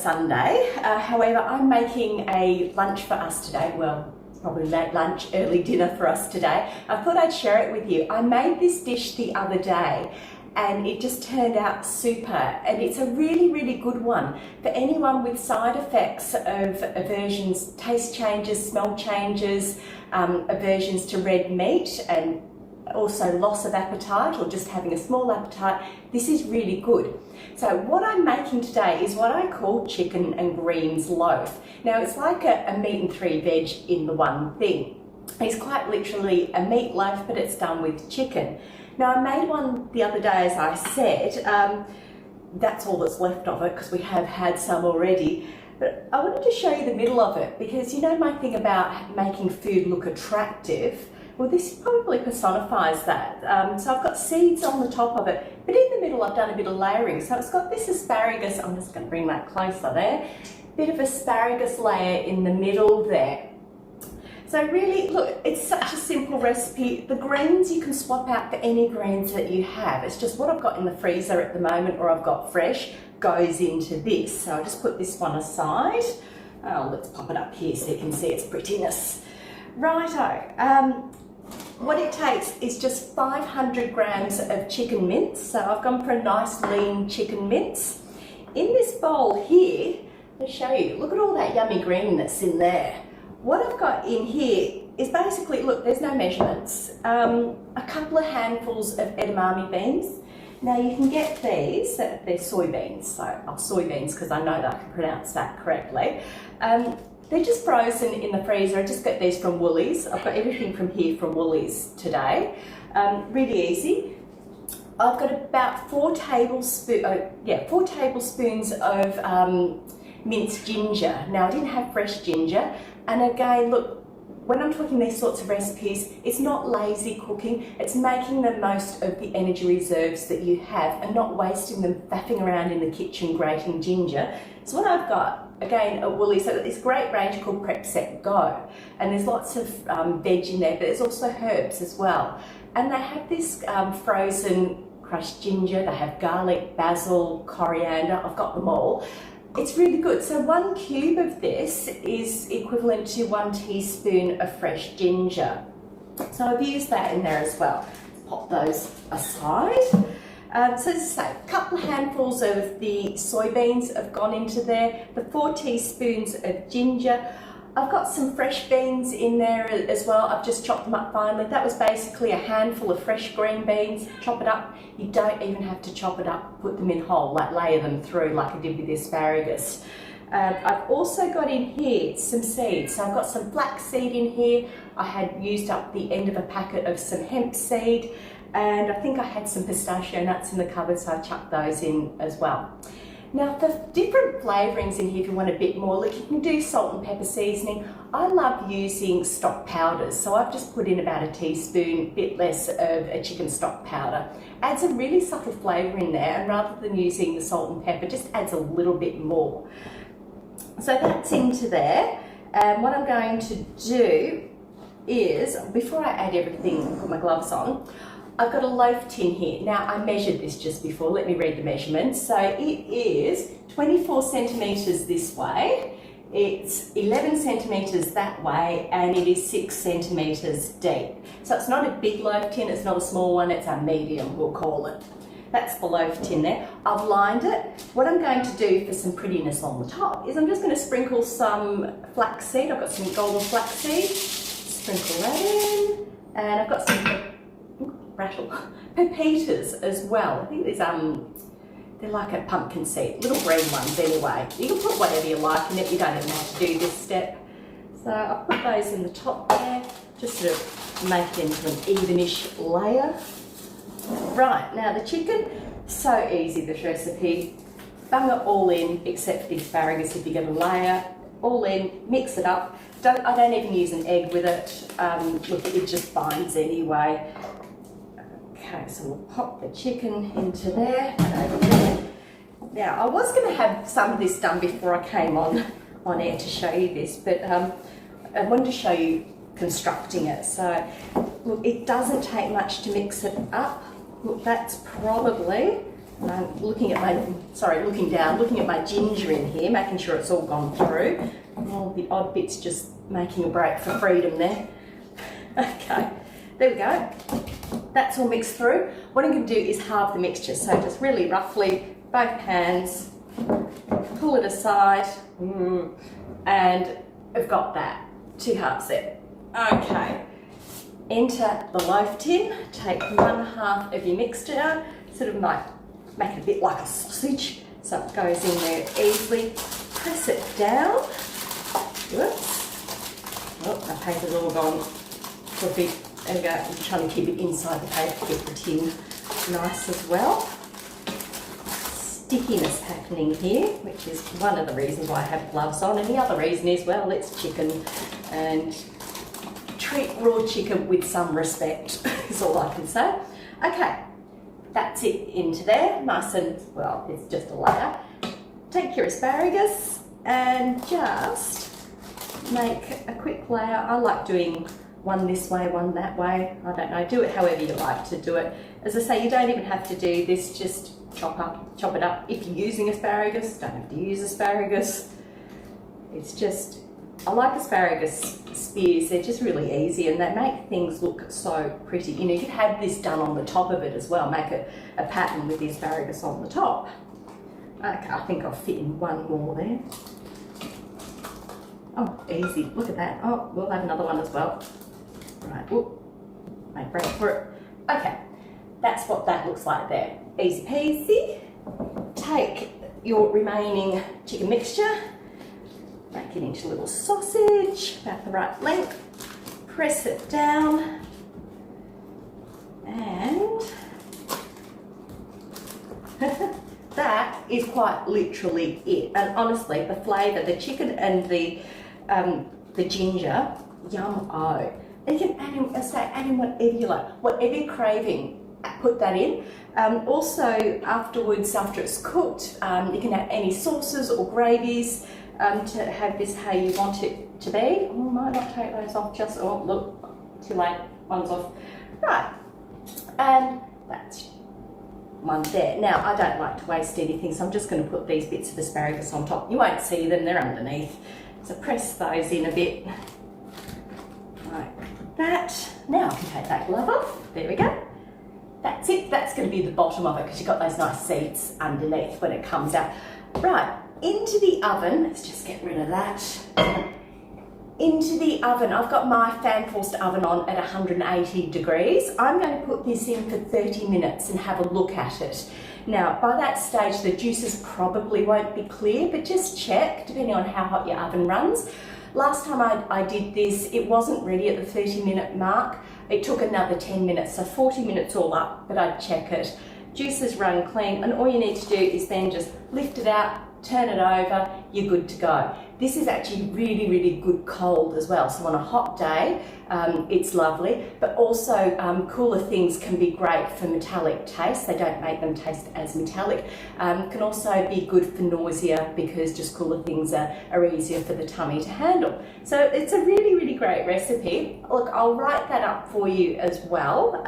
Sunday. However, I'm making a lunch for us today. Well, it's probably late lunch, early dinner for us today. I thought I'd share it with you. I made this dish the other day and it just turned out super, and it's a really, really good one for anyone with side effects of aversions, taste changes, smell changes, aversions to red meat, and also loss of appetite or just having a small appetite. This is really good. So what I'm making today is what I call chicken and greens loaf. Now it's like a meat and 3 veg in the one thing. It's quite literally a meatloaf, but it's done with chicken. Now I made one the other day, as I said. That's all that's left of it because we have had some already. But I wanted to show you the middle of it because you know my thing about making food look attractive. Well, this probably personifies that. So I've got seeds on the top of it, but in the middle I've done a bit of layering. So it's got this asparagus, I'm just going to bring that closer there, bit of asparagus layer in the middle there. So really, look, it's such a simple recipe. The greens you can swap out for any greens that you have. It's just what I've got in the freezer at the moment, or I've got fresh, goes into this. So I'll just put this one aside. Oh, let's pop it up here so you can see its prettiness. Righto. What it takes is just 500 grams of chicken mince. So I've gone for a nice lean chicken mince. In this bowl here, let me show you, look at all that yummy green that's in there. What I've got in here is basically, look, there's no measurements, a couple of handfuls of edamame beans. Now you can get these, they're soybeans, so soybeans because I know that I can pronounce that correctly. They're just frozen in the freezer. I just got these from Woolies. I've got everything from here from Woolies today. Really easy. I've got about 4 tablespoons of minced ginger. Now I didn't have fresh ginger, and again, look, when I'm talking these sorts of recipes, it's not lazy cooking, it's making the most of the energy reserves that you have and not wasting them faffing around in the kitchen grating ginger. So what I've got, again, at Woolies, I've got this great range called Prep Set Go, and there's lots of veg in there, but there's also herbs as well. And they have this frozen crushed ginger, they have garlic, basil, coriander, I've got them all. It's really good. So 1 cube of this is equivalent to 1 teaspoon of fresh ginger. So I've used that in there as well. Pop those aside. So as I say, a couple of handfuls of the soybeans have gone into there, the 4 teaspoons of ginger. I've got some fresh beans in there as well. I've just chopped them up finely. That was basically a handful of fresh green beans. Chop it up. You don't even have to chop it up, put them in whole, like layer them through like I did with the asparagus. I've also got in here some seeds. So I've got some flax seed in here. I had used up the end of a packet of some hemp seed, and I think I had some pistachio nuts in the cupboard, so I chucked those in as well. Now for different flavourings in here, if you want a bit more, look, you can do salt and pepper seasoning. I love using stock powders, so I've just put in about a teaspoon, bit less of a chicken stock powder. Adds a really subtle flavour in there, and rather than using the salt and pepper, just adds a little bit more. So that's into there, and what I'm going to do is, before I add everything, put my gloves on, I've got a loaf tin here. Now I measured this just before, let me read the measurements. So it is 24 centimetres this way, it's 11 centimetres that way, and it is 6 centimetres deep. So it's not a big loaf tin, it's not a small one, it's a medium, we'll call it. That's the loaf tin there. I've lined it. What I'm going to do for some prettiness on the top is I'm just going to sprinkle some flaxseed. I've got some golden flaxseed, sprinkle that in, and I've got some pepitas as well. I think there's they're like a pumpkin seed, little green ones anyway. You can put whatever you like in it, you don't even have to do this step. So I'll put those in the top there, just sort of make it into an evenish layer. Right, now the chicken, so easy this recipe. Bung it all in, except for the asparagus if you're going to layer. All in, mix it up. I don't even use an egg with it. Look, it just binds anyway. Okay, so we'll pop the chicken into there and over there. Now, I was going to have some of this done before I came on air to show you this, but I wanted to show you constructing it. So, look, it doesn't take much to mix it up. Look, that's probably And I'm looking down, looking at my ginger in here, making sure it's all gone through. All the odd bits just making a break for freedom there. Okay, there we go. That's all mixed through. What I'm going to do is halve the mixture. So just really roughly, both hands, pull it aside, and I've got that. 2 halves there. Okay, enter the loaf tin, take 1/2 of your mixture, sort of like make it a bit like a sausage, so it goes in there easily. Press it down. Whoops. Oh, my paper's all gone fluffy. There we go. I'm trying to keep it inside the paper to get the tin nice as well. Stickiness happening here, which is one of the reasons why I have gloves on, and the other reason is, well, it's chicken, and treat raw chicken with some respect is all I can say. Okay, that's it into there, nice and, well, it's just a layer. Take your asparagus and just make a quick layer. I like doing one this way, one that way. I don't know, do it however you like to do it. As I say, you don't even have to do this, just chop it up. If you're using asparagus, don't have to use asparagus. It's just, I like asparagus spears, they're just really easy and they make things look so pretty. You know, you could have this done on the top of it as well, make a pattern with the asparagus on the top. Okay, I think I'll fit in one more there. Oh, easy, look at that. Oh, we'll have another one as well. Right, whoop, make break for it. Okay, that's what that looks like there. Easy peasy. Take your remaining chicken mixture, make it into a little sausage, about the right length, press it down, and that is quite literally it. And honestly, the flavour, the chicken and the ginger, yum-o. And you can add in whatever you like, whatever you're craving, put that in. Also, afterwards, after it's cooked, you can add any sauces or gravies to have this how you want it to be. Oh, I might not take those off just, oh look, too late, one's off. Right, and that's one there. Now, I don't like to waste anything, so I'm just going to put these bits of asparagus on top. You won't see them, they're underneath. So press those in a bit, like that. Now I can take that glove off, there we go. That's it, that's going to be the bottom of it because you've got those nice seeds underneath when it comes out. Right, into the oven, let's just get rid of that. Into the oven, I've got my fan forced oven on at 180 degrees. I'm going to put this in for 30 minutes and have a look at it. Now, by that stage, the juices probably won't be clear, but just check, depending on how hot your oven runs. Last time I did this, it wasn't ready at the 30-minute mark. It took another 10 minutes, so 40 minutes all up, but I'd check it. Juices run clean, and all you need to do is then just lift it out, turn it over, you're good to go. This is actually really, really good cold as well, so on a hot day, it's lovely, but also cooler things can be great for metallic taste. They don't make them taste as metallic. Can also be good for nausea because just cooler things are easier for the tummy to handle. So it's a really, really great recipe. Look, I'll write that up for you as well.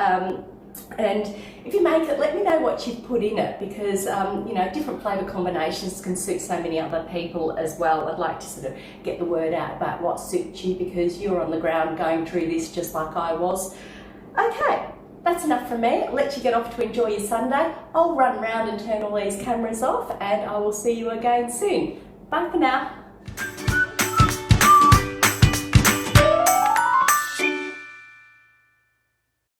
And if you make it, let me know what you've put in it because, you know, different flavour combinations can suit so many other people as well. I'd like to sort of get the word out about what suits you because you're on the ground going through this just like I was. Okay, that's enough from me. I'll let you get off to enjoy your Sunday. I'll run round and turn all these cameras off and I will see you again soon. Bye for now.